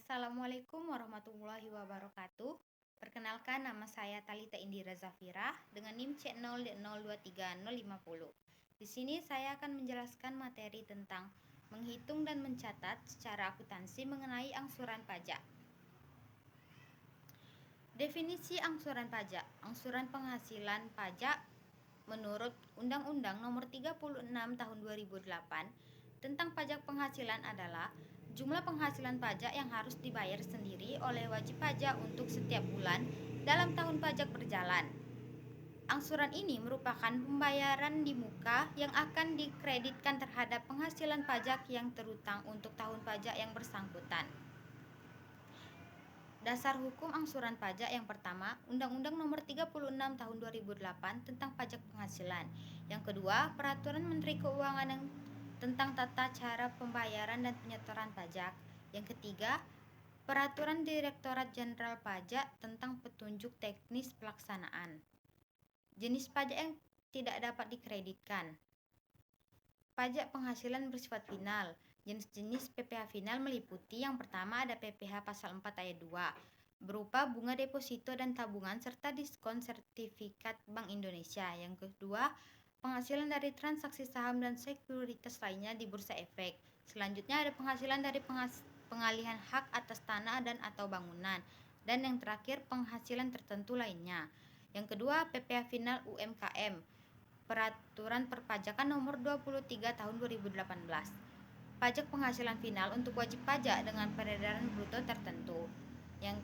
Assalamualaikum warahmatullahi wabarakatuh. Perkenalkan, nama saya Talita Indira Zafira dengan NIM C0D023050. Di sini saya akan menjelaskan materi tentang menghitung dan mencatat secara akuntansi mengenai angsuran pajak. Definisi angsuran pajak. Angsuran penghasilan pajak menurut Undang-Undang Nomor 36 Tahun 2008 tentang pajak penghasilan adalah jumlah penghasilan pajak yang harus dibayar sendiri oleh wajib pajak untuk setiap bulan dalam tahun pajak berjalan. Angsuran ini merupakan pembayaran di muka yang akan dikreditkan terhadap penghasilan pajak yang terutang untuk tahun pajak yang bersangkutan. Dasar hukum angsuran pajak yang pertama, Undang-Undang Nomor 36 Tahun 2008 tentang pajak penghasilan. Yang kedua, Peraturan Menteri Keuangan yang tentang tata cara pembayaran dan penyetoran pajak. Yang ketiga, Peraturan Direktorat Jenderal Pajak tentang petunjuk teknis pelaksanaan. Jenis pajak yang tidak dapat dikreditkan. Pajak penghasilan bersifat final. Jenis-jenis PPh final meliputi yang pertama ada PPh pasal 4 ayat 2 berupa bunga deposito dan tabungan serta diskon sertifikat Bank Indonesia. Yang kedua, penghasilan dari transaksi saham dan sekuritas lainnya di Bursa Efek. Selanjutnya ada penghasilan dari pengalihan hak atas tanah dan atau bangunan. Dan yang terakhir, penghasilan tertentu lainnya. Yang kedua, PPh final UMKM. Peraturan Perpajakan Nomor 23 Tahun 2018. Pajak penghasilan final untuk wajib pajak dengan peredaran bruto tertentu. Yang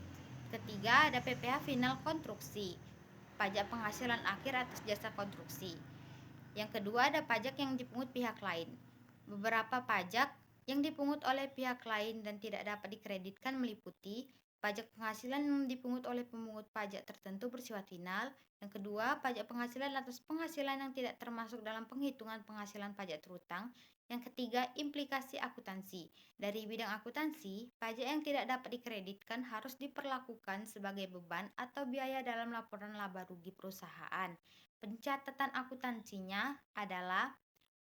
ketiga ada PPh final konstruksi. Pajak penghasilan akhir atas jasa konstruksi. Yang kedua ada pajak yang dipungut pihak lain. Beberapa pajak yang dipungut oleh pihak lain dan tidak dapat dikreditkan meliputi pajak penghasilan yang dipungut oleh pemungut pajak tertentu bersifat final. Yang kedua, pajak penghasilan atas penghasilan yang tidak termasuk dalam penghitungan penghasilan pajak terutang. Yang ketiga, implikasi akuntansi. Dari bidang akuntansi, pajak yang tidak dapat dikreditkan harus diperlakukan sebagai beban atau biaya dalam laporan laba rugi perusahaan. Pencatatan akuntansinya adalah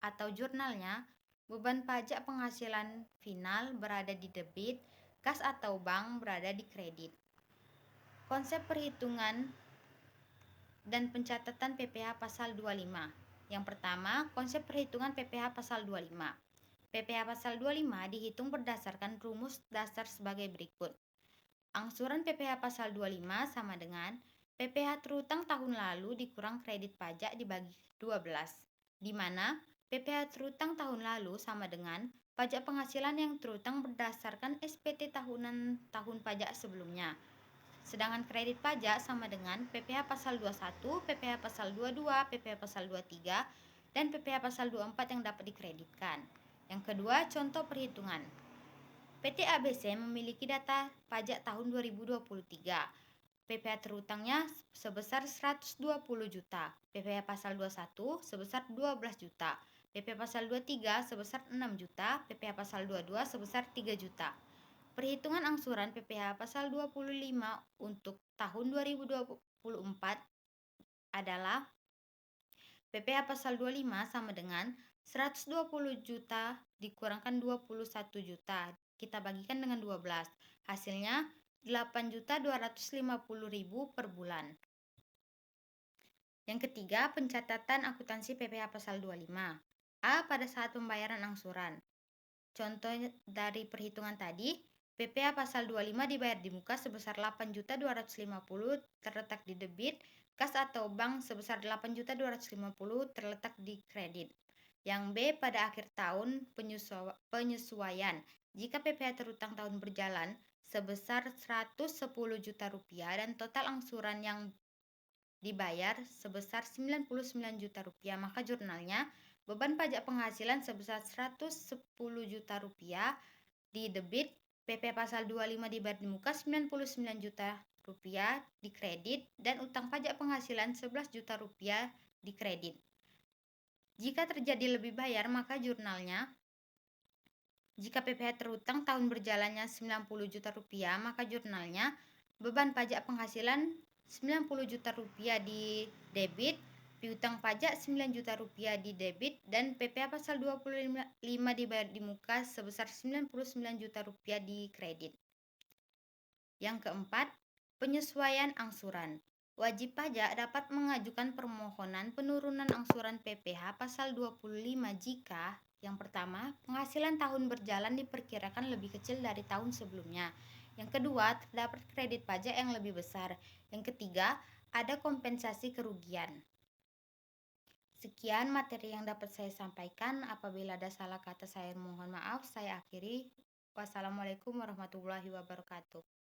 atau jurnalnya, beban pajak penghasilan final berada di debit, kas atau bank berada di kredit. Konsep perhitungan dan pencatatan PPh pasal 25. Yang pertama, konsep perhitungan PPh pasal 25. PPh pasal 25 dihitung berdasarkan rumus dasar sebagai berikut. Angsuran PPh pasal 25 sama dengan PPh terutang tahun lalu dikurang kredit pajak dibagi 12, di mana PPh terutang tahun lalu sama dengan pajak penghasilan yang terutang berdasarkan SPT tahunan tahun pajak sebelumnya. Sedangkan kredit pajak sama dengan PPh pasal 21, PPh pasal 22, PPh pasal 23, dan PPh pasal 24 yang dapat dikreditkan. Yang kedua, contoh perhitungan. PT ABC memiliki data pajak tahun 2023. PPh terutangnya sebesar 120 juta, PPh pasal 21 sebesar 12 juta, PPh pasal 23 sebesar 6 juta, PPh pasal 22 sebesar 3 juta. Perhitungan angsuran PPh pasal 25 untuk tahun 2024 adalah PPh pasal 25 sama dengan 120 juta dikurangkan 21 juta. Kita bagikan dengan 12. Hasilnya 8.250.000 per bulan. Yang ketiga, pencatatan akuntansi PPh pasal 25. A. Pada saat pembayaran angsuran. Contoh dari perhitungan tadi, PPh pasal 25 dibayar di muka sebesar 8.250 terletak di debit, kas atau bank sebesar 8.250 terletak di kredit. Yang B, pada akhir tahun penyesuaian. Jika PPh terutang tahun berjalan sebesar 110 juta rupiah dan total angsuran yang dibayar sebesar 99 juta rupiah, maka jurnalnya beban pajak penghasilan sebesar 110 juta rupiah di debit, PPh pasal 25 dibayar di muka 99 juta rupiah di kredit, dan utang pajak penghasilan 11 juta rupiah di kredit. Jika terjadi lebih bayar, maka jurnalnya jika PPh terutang tahun berjalannya 90 juta rupiah, maka jurnalnya beban pajak penghasilan 90 juta rupiah di debit, piutang pajak 9 juta rupiah di debit, dan PPh pasal 25 dibayar di muka sebesar 99 juta rupiah di kredit. Yang keempat, penyesuaian angsuran. Wajib pajak dapat mengajukan permohonan penurunan angsuran PPh pasal 25 jika yang pertama, penghasilan tahun berjalan diperkirakan lebih kecil dari tahun sebelumnya. Yang kedua, terdapat kredit pajak yang lebih besar. Yang ketiga, ada kompensasi kerugian. Sekian materi yang dapat saya sampaikan. Apabila ada salah kata saya mohon maaf. Saya akhiri. Wassalamualaikum warahmatullahi wabarakatuh.